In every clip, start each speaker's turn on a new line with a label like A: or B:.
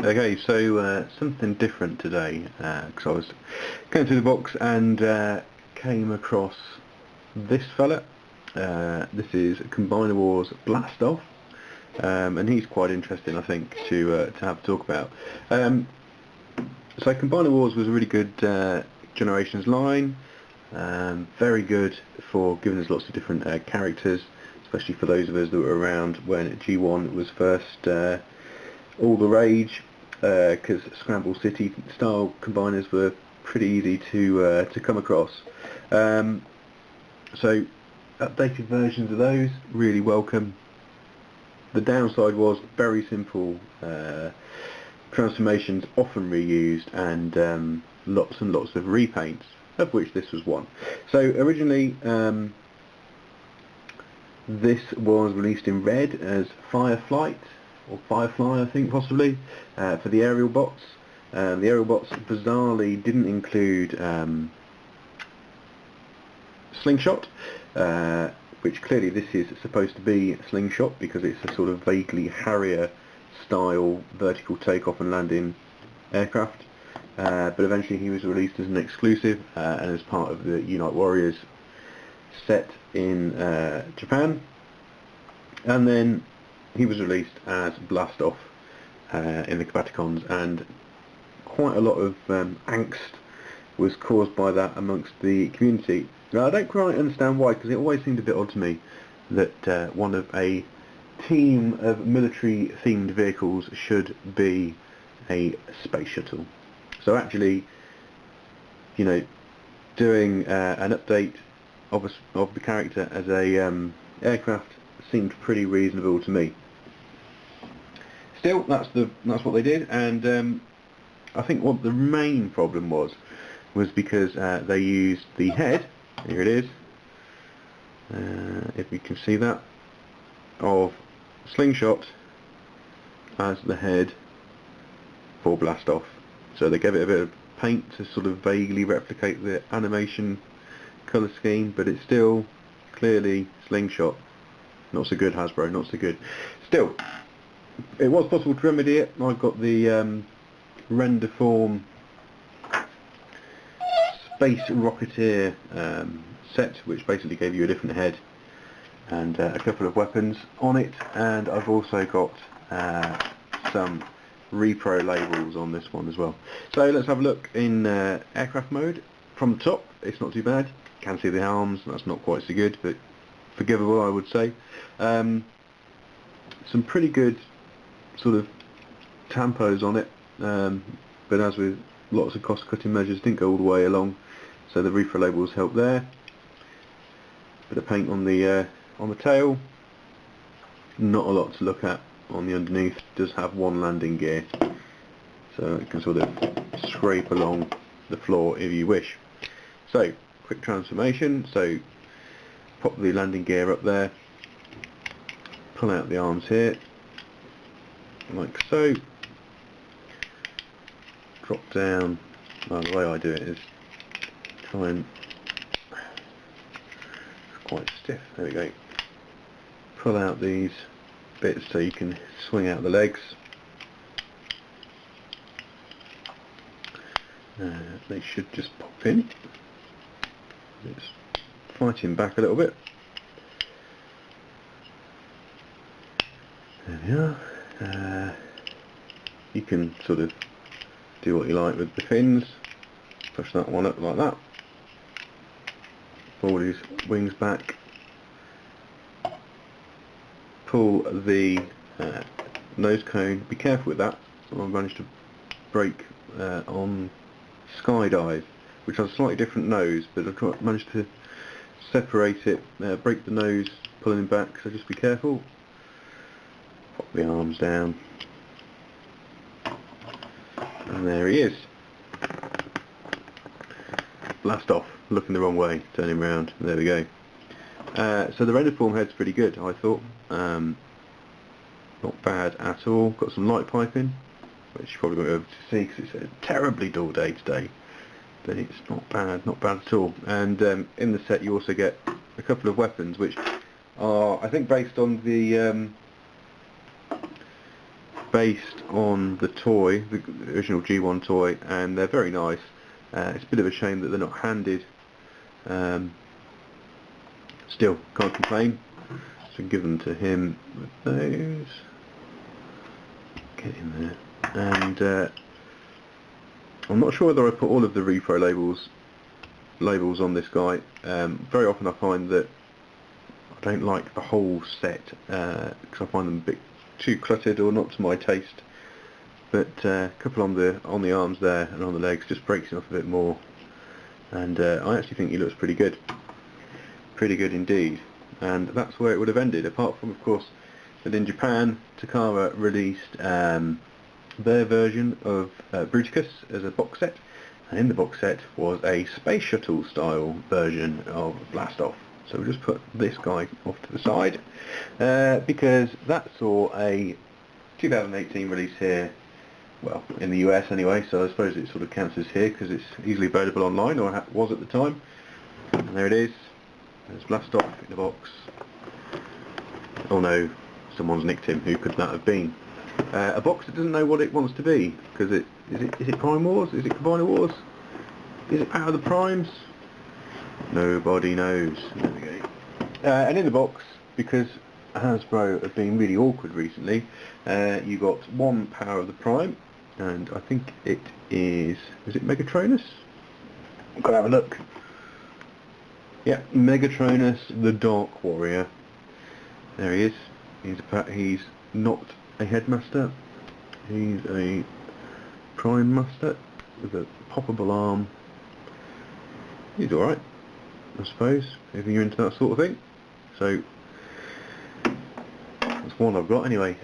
A: Okay, so something different today, because I was going through the box and came across this fella. This is Combiner Wars Blast Off, and he's quite interesting, I think, to have a talk about. So Combiner Wars was a really good Generations line, very good for giving us lots of different characters, especially for those of us that were around when G1 was first all the rage, because Scramble City style combiners were pretty easy to come across. So updated versions of those, really welcome. The downside was very simple transformations, often reused, and lots and lots of repaints, of which this was one. So originally this was released in red as Fireflight, or Firefly, I think, possibly, for the aerial bots. The aerial bots bizarrely didn't include Slingshot, which clearly this is supposed to be Slingshot because it's a sort of vaguely Harrier style vertical takeoff and landing aircraft. But eventually he was released as an exclusive and as part of the Unite Warriors set in Japan, and then he was released as Blast Off in the Combaticons, and quite a lot of angst was caused by that amongst the community. Now, I don't quite understand why, because it always seemed a bit odd to me that one of a team of military themed vehicles should be a space shuttle. So actually, you know, doing an update of the character as a aircraft seemed pretty reasonable to me. Still, that's what they did, and I think what the main problem was because they used the head. Here it is. If you can see that, of Slingshot as the head for Blast Off. So they gave it a bit of paint to sort of vaguely replicate the animation colour scheme, but it's still clearly Slingshot. Not so good, Hasbro, not so good. Still, it was possible to remedy it. I've got the render form Space Rocketeer set, which basically gave you a different head and a couple of weapons on it, and I've also got some repro labels on this one as well. So let's have a look in aircraft mode. From the top, it's not too bad. You can see the arms, that's not quite so good, but forgivable, I would say. Some pretty good sort of tampos on it, but as with lots of cost cutting measures, didn't go all the way along, so the repro labels help there. Bit of paint on the tail, not a lot to look at on the underneath. Does have one landing gear, so it can sort of scrape along the floor if you wish. So quick transformation, so pop the landing gear up there, pull out the arms here like so, drop down. Well, the way I do it is try and, it's quite stiff, there we go, pull out these bits so you can swing out the legs. They should just pop in. It's fighting back a little bit. There we are. You can sort of do what you like with the fins. Push that one up like that. Pull his wings back. Pull the nose cone. Be careful with that. I managed to break on Skydive, which has a slightly different nose, but I've managed to separate it, break the nose, pulling him back, so just be careful. Pop the arms down, and there he is. Blast Off, looking the wrong way, turning round, there we go. So the render form head's pretty good, I thought. Not bad at all. Got some light piping, which you probably won't be able to see because it's a terribly dull day today, but it's not bad at all. And in the set you also get a couple of weapons which are, I think, based on the based on the toy, the original G1 toy, and they're very nice. It's a bit of a shame that they're not handed. Still, can't complain. So give them to him with those. Get in there. And I'm not sure whether I put all of the repro labels on this guy. Very often I find that I don't like the whole set because I find them a bit too cluttered or not to my taste. But a couple on the arms there and on the legs just breaks it off a bit more. And I actually think he looks pretty good. Pretty good indeed. And that's where it would have ended, apart from, of course, that in Japan, Takara released their version of Bruticus as a box set, and in the box set was a space shuttle style version of Blastoff. So we'll just put this guy off to the side, because that saw a 2018 release here, well, in the US anyway, so I suppose it sort of counts as here because it's easily available online, or was at the time. And there it is. There's Blastoff in the box. Oh no, someone's nicked him. Who could that have been? A box that doesn't know what it wants to be, because is it Prime Wars? Is it Combiner Wars? Is it Out of the Primes? Nobody knows. There we go. And in the box, because Hasbro have been really awkward recently, you got one Power of the Prime, and I think it is it Megatronus? I've got to have a look. Yeah, Megatronus, the Dark Warrior. There he is. He's not a Headmaster. He's a Prime Master with a poppable arm. He's alright, I suppose, if you're into that sort of thing. So, that's one I've got anyway.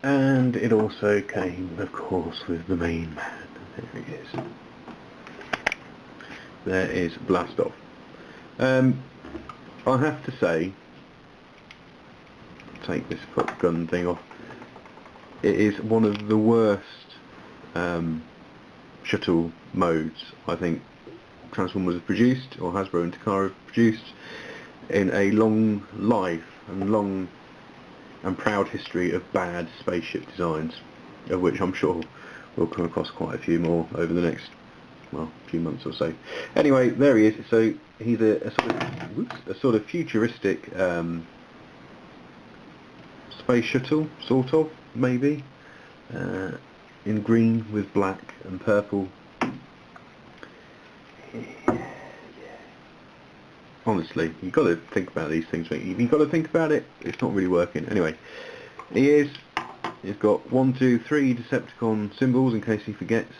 A: And it also came, of course, with the main man. There he is. There is Blastoff. I have to say, take this gun thing off, it is one of the worst shuttle modes I think Transformers have produced, or Hasbro and Takara have produced, in a long life and long and proud history of bad spaceship designs, of which I'm sure we'll come across quite a few more over the next, well, few months or so. Anyway, there he is. So he's a sort of futuristic space shuttle, sort of, maybe, in green with black and purple. Honestly, you've got to think about these things. You've got to think about it. It's not really working. Anyway, he's got 1, 2, 3 Decepticon symbols in case he forgets.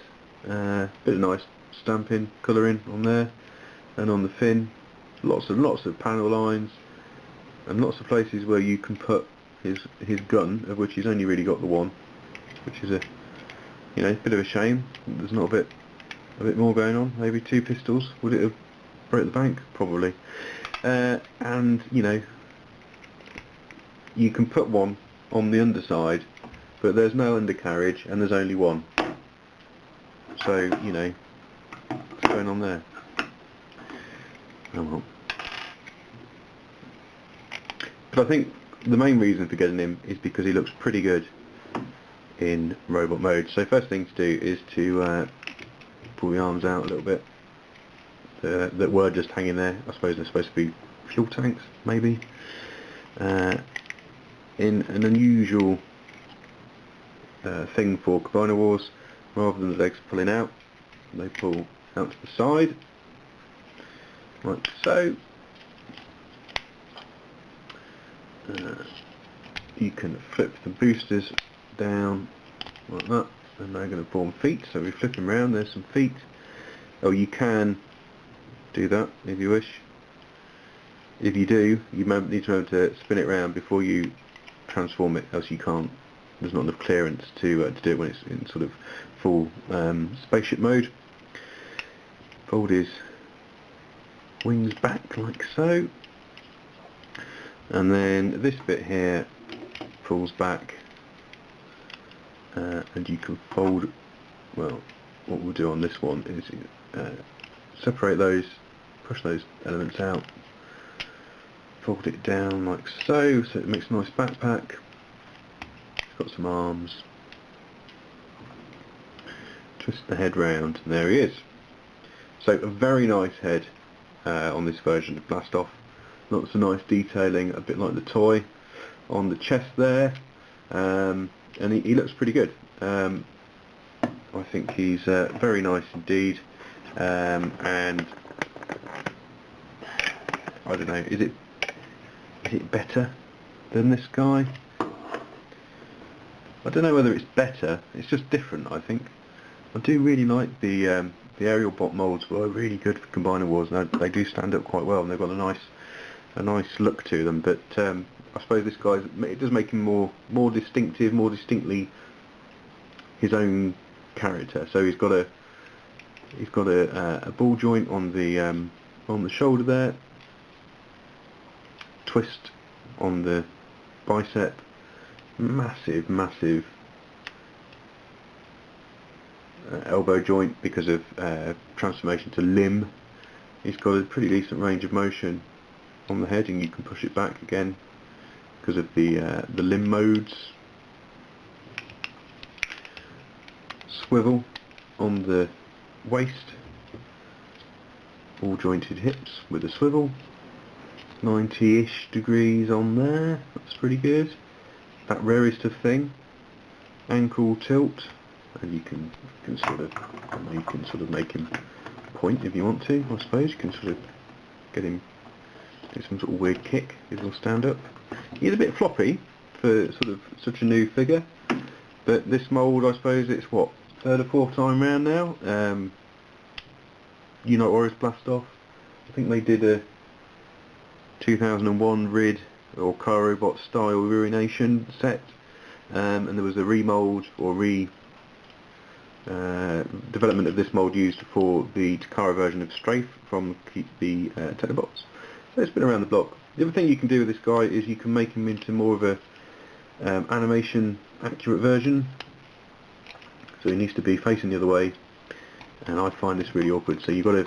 A: Bit of nice stamping, colouring on there, and on the fin. Lots of panel lines, and lots of places where you can put his gun, of which he's only really got the one, which is a bit of a shame. There's not a bit more going on. Maybe 2 pistols. Would it have broke the bank? Probably. And you can put one on the underside, but there's no undercarriage and there's only one. So what's going on there? Oh well. But I think the main reason for getting him is because he looks pretty good in robot mode. So first thing to do is to pull the arms out a little bit that were just hanging there. I suppose they're supposed to be fuel tanks, maybe. In an unusual thing for Combiner Wars, rather than the legs pulling out, they pull out to the side, like so. You can flip the boosters down like that, and they're going to form feet. So we flip them around, there's some feet. Oh, you can do that if you wish. If you do, you need to be able to spin it around before you transform it, else you can't. There's not enough clearance to do it when it's in sort of full spaceship mode. Fold his wings back like so, and then this bit here pulls back, and you can fold. Well, what we'll do on this one is separate those, push those elements out, fold it down like so it makes a nice backpack. It's got some arms. Twist the head round, and there he is. So a very nice head on this version of Blastoff. Lots of nice detailing, a bit like the toy on the chest there, and he looks pretty good. I think he's very nice indeed, and I don't know, is it better than this guy? I don't know whether it's better, it's just different, I think. I do really like the aerial bot moulds were really good for Combiner Wars, and they do stand up quite well, and they've got a nice look to them. But I suppose this guy, it does make him more distinctive, more distinctly his own character. So he's got a ball joint on the shoulder there, twist on the bicep, massive elbow joint because of transformation to limb. He's got a pretty decent range of motion on the head, and you can push it back again because of the limb modes. Swivel on the waist, all jointed hips with a swivel, 90-ish degrees on there, that's pretty good. That rarest of thing, ankle tilt, and you can sort of make him point if you want to. I suppose you can sort of get him do some sort of weird kick. He'll stand up. He's a bit floppy for sort of such a new figure, but this mould, I suppose it's what, third or fourth time round now. Unite Warriors Blastoff. I think they did a 2001 Rid or Carobot style Ruination set, and there was a remould or development of this mould used for the Takara version of Strafe from the Technobots. So it's been around the block. The other thing you can do with this guy is you can make him into more of a animation accurate version. So he needs to be facing the other way, and I find this really awkward. So you've got to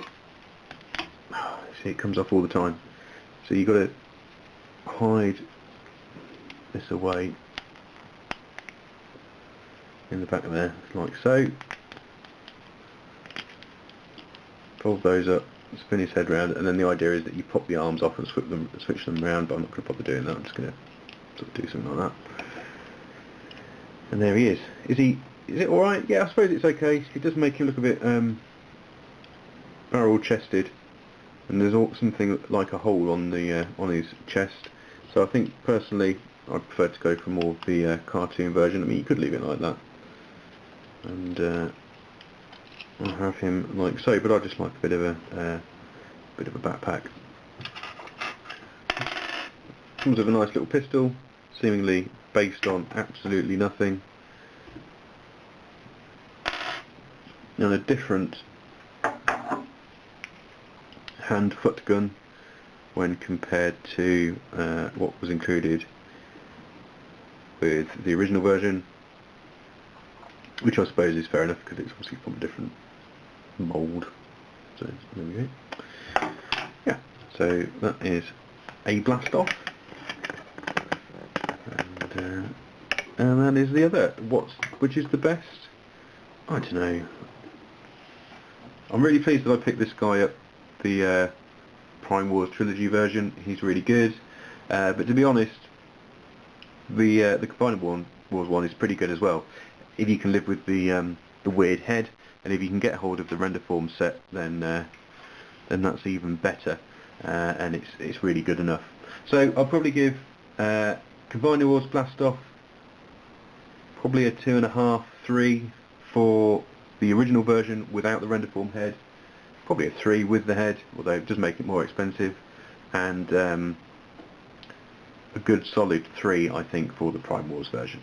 A: see, it comes off all the time. So you've got to hide this away in the back of there, like so. Fold those up, spin his head round, and then the idea is that you pop the arms off and switch them round. But I'm not going to bother doing that. I'm just going to sort of do something like that. And there he is. Is it alright? Yeah, I suppose it's okay. It does make him look a bit barrel-chested, and there's something like a hole on his chest. So I think personally, I prefer to go for more of the cartoon version. I mean, you could leave it like that, and I'll have him like so. But I just like a bit of a backpack. Comes with a nice little pistol, seemingly based on absolutely nothing. And a different hand-foot gun when compared to what was included with the original version, which I suppose is fair enough because it's obviously from a different mould. So there we go. Yeah, so that is a Blastoff, and that is the other. Which is the best? I don't know. I'm really pleased that I picked this guy up, the Prime Wars Trilogy version. He's really good, but to be honest, the Combiner Wars one is pretty good as well. If you can live with the weird head, and if you can get hold of the render form set, then that's even better, and it's really good enough. So I'll probably give Combiner Wars Blastoff probably a 2.5, 3 for the original version without the render form head, probably a 3 with the head, although it does make it more expensive, and a good solid 3 I think for the Prime Wars version.